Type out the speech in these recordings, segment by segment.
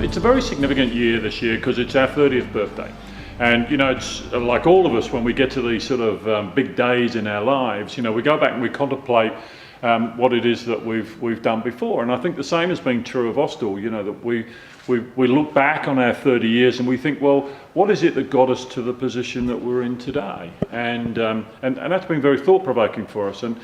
it's a very significant year this year because it's our 30th birthday. And you know, it's like all of us when we get to these sort of big days in our lives, you know, we go back and we contemplate what it is that we've done before. And I think the same has been true of Austal, you know, that we look back on our 30 years and we think, well, what is it that got us to the position that we're in today? And that's been very thought-provoking for us. And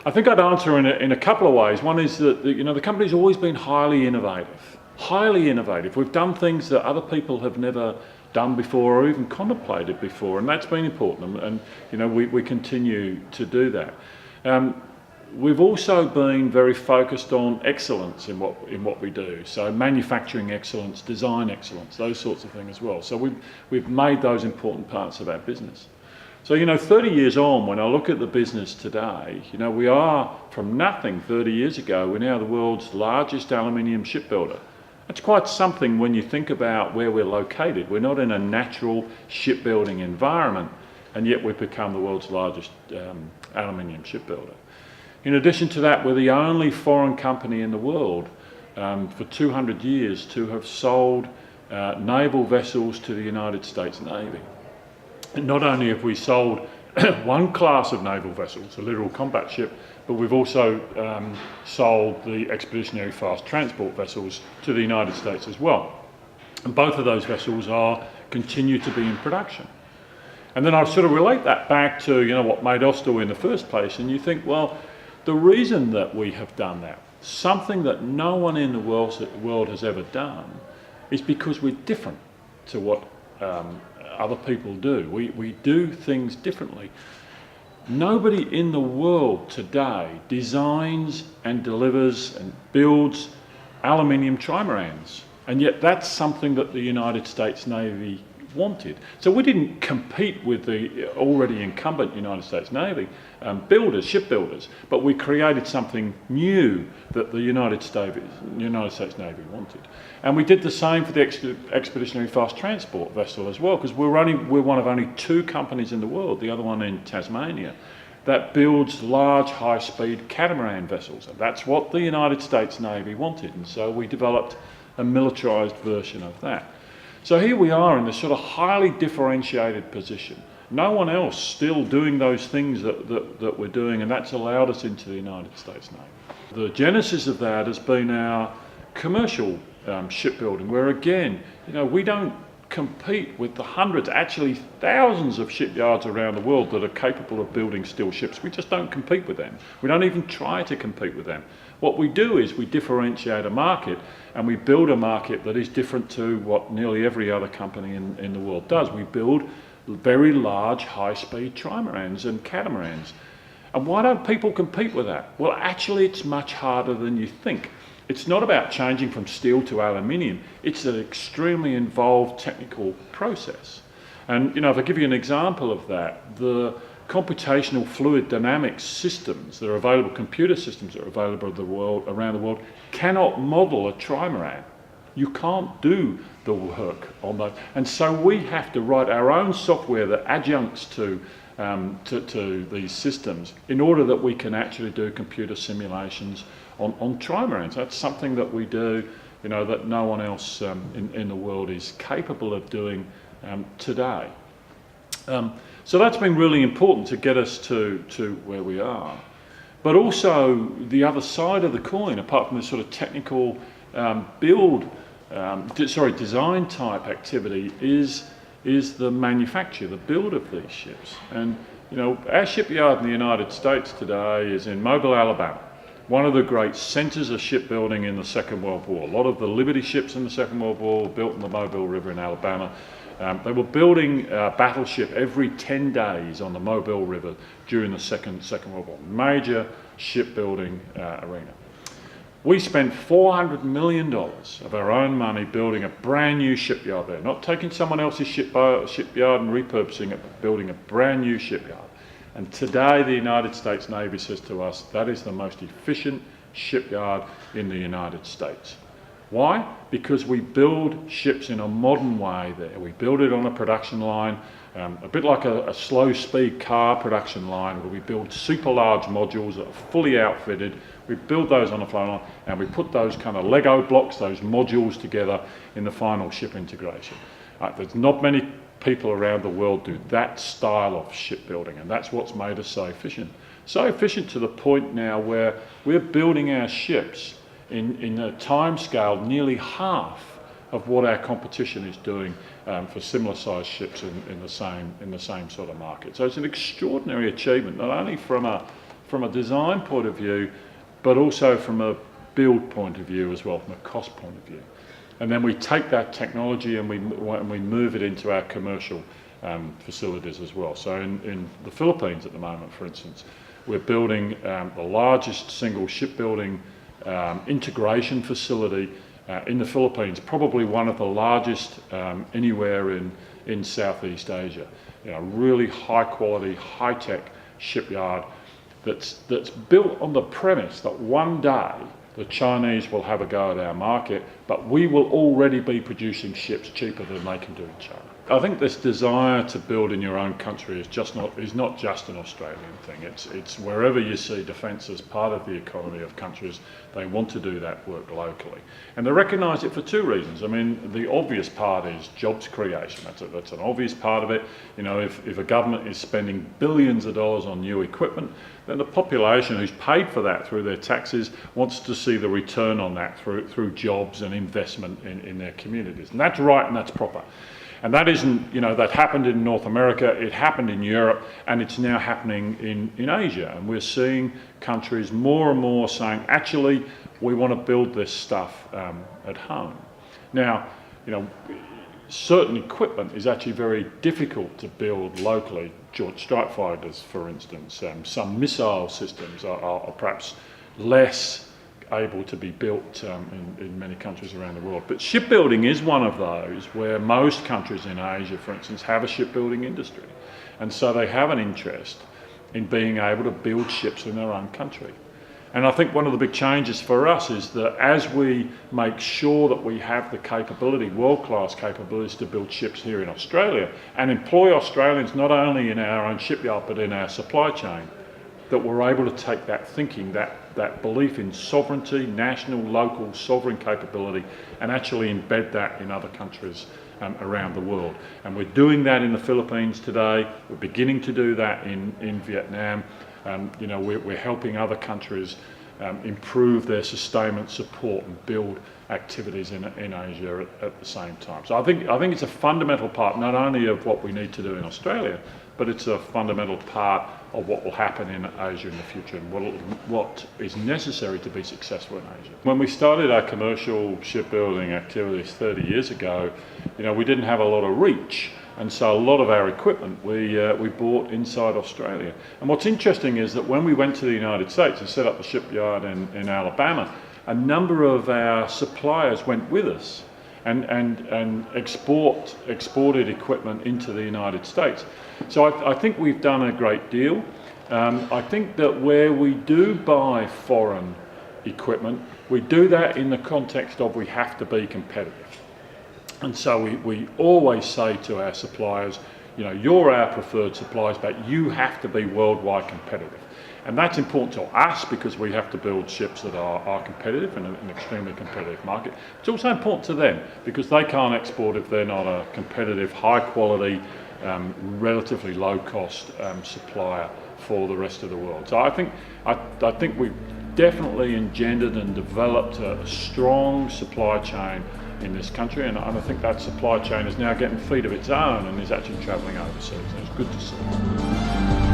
I think I'd answer in a couple of ways. One is that, you know, the company's always been highly innovative. Highly innovative. We've done things that other people have never done before or even contemplated before, and that's been important, and you know, we continue to do that. We've also been very focused on excellence in what we do, so manufacturing excellence, design excellence, those sorts of things as well. So we've made those important parts of our business. So, you know, 30 years on, when I look at the business today, you know, we are from nothing 30 years ago, we're now the world's largest aluminium shipbuilder. It's quite something when you think about where we're located. We're not in a natural shipbuilding environment, and yet we've become the world's largest aluminium shipbuilder. In addition to that, we're the only foreign company in the world for 200 years to have sold naval vessels to the United States Navy. And not only have we sold one class of naval vessels, a literal combat ship, but we've also sold the expeditionary fast transport vessels to the United States as well. And both of those vessels continue to be in production. And then I sort of relate that back to, you know, what made Austal in the first place, and you think, well, the reason that we have done that, something that no one in the world has ever done, is because we're different to what other people do. We do things differently. Nobody in the world today designs and delivers and builds aluminium trimarans, and yet that's something that the United States Navy wanted. So we didn't compete with the already incumbent United States Navy shipbuilders, but we created something new that the United States Navy wanted. And we did the same for the expeditionary fast transport vessel as well, because we're one of only two companies in the world, the other one in Tasmania, that builds large high-speed catamaran vessels. And that's what the United States Navy wanted, and so we developed a militarised version of that. So here we are in this sort of highly differentiated position. No one else still doing those things that we're doing, and that's allowed us into the United States Navy. The genesis of that has been our commercial shipbuilding, where again, you know, we don't compete with the hundreds, actually thousands of shipyards around the world that are capable of building steel ships. We just don't compete with them. We don't even try to compete with them. What we do is we differentiate a market, and we build a market that is different to what nearly every other company in the world does. We build very large high-speed trimarans and catamarans. And why don't people compete with that? Well, actually it's much harder than you think. It's not about changing from steel to aluminium. It's an extremely involved technical process. And you know, if I give you an example of that, the computational fluid dynamics systems that are available, computer systems that are available around the world, cannot model a trimaran. You can't do the work on that. And so we have to write our own software that adjuncts to these systems in order that we can actually do computer simulations on trimarans. That's something that we do, you know, that no one else in the world is capable of doing today. So that's been really important to get us to where we are. But also the other side of the coin, apart from this sort of technical design type activity, is the manufacture, the build of these ships. And you know, our shipyard in the United States today is in Mobile, Alabama, one of the great centres of shipbuilding in the Second World War. A lot of the Liberty ships in the Second World War were built in the Mobile River in Alabama. They were building a battleship every 10 days on the Mobile River during the Second World War. Major shipbuilding arena. We spent $400 million of our own money building a brand new shipyard there, not taking someone else's shipyard and repurposing it, but building a brand new shipyard. And today the United States Navy says to us, that is the most efficient shipyard in the United States. Why? Because we build ships in a modern way there. We build it on a production line a bit like a slow speed car production line where we build super large modules that are fully outfitted. We build those on the flow line and we put those kind of Lego blocks, those modules together in the final ship integration. There's not many people around the world do that style of shipbuilding, and that's what's made us so efficient. So efficient to the point now where we're building our ships in a time scale nearly half of what our competition is doing for similar sized ships in the same sort of market. So it's an extraordinary achievement, not only from a design point of view, but also from a build point of view as well, from a cost point of view. And then we take that technology and we move it into our commercial facilities as well. So in the Philippines at the moment, for instance, we're building the largest single shipbuilding integration facility in the Philippines, probably one of the largest anywhere in Southeast Asia. Really high quality, high tech shipyard that's built on the premise that one day the Chinese will have a go at our market, but we will already be producing ships cheaper than they can do in China. I think this desire to build in your own country is not just an Australian thing. It's wherever you see defence as part of the economy of countries, they want to do that work locally. And they recognise it for two reasons. I mean, the obvious part is jobs creation. That's an obvious part of it. If a government is spending billions of dollars on new equipment, then the population who's paid for that through their taxes wants to see the return on that through jobs and investment in their communities. And that's right and that's proper. And that isn't, that happened in North America, it happened in Europe, and it's now happening in Asia. And we're seeing countries more and more saying, actually, we want to build this stuff at home. Now, certain equipment is actually very difficult to build locally. Joint strike fighters, for instance, some missile systems are perhaps less able to be built in many countries around the world. But shipbuilding is one of those where most countries in Asia, for instance, have a shipbuilding industry. And so they have an interest in being able to build ships in their own country. And I think one of the big changes for us is that as we make sure that we have the capability, world-class capabilities to build ships here in Australia and employ Australians not only in our own shipyard but in our supply chain, that we're able to take that thinking, that belief in sovereignty, national, local, sovereign capability, and actually embed that in other countries around the world. And we're doing that in the Philippines today. We're beginning to do that in Vietnam. We're helping other countries improve their sustainment support and build activities in Asia at the same time. So I think it's a fundamental part not only of what we need to do in Australia, but it's a fundamental part of what will happen in Asia in the future and what is necessary to be successful in Asia. When we started our commercial shipbuilding activities 30 years ago, we didn't have a lot of reach. And so a lot of our equipment we bought inside Australia. And what's interesting is that when we went to the United States and set up the shipyard in Alabama, a number of our suppliers went with us and exported equipment into the United States. So I think we've done a great deal. I think that where we do buy foreign equipment, we do that in the context of we have to be competitive. And so we always say to our suppliers, you're our preferred suppliers, but you have to be worldwide competitive. And that's important to us because we have to build ships that are competitive in an extremely competitive market. It's also important to them because they can't export if they're not a competitive, high quality, relatively low cost supplier for the rest of the world. So I think we've definitely engendered and developed a strong supply chain in this country, and I think that supply chain is now getting feet of its own and is actually travelling overseas, and it's good to see.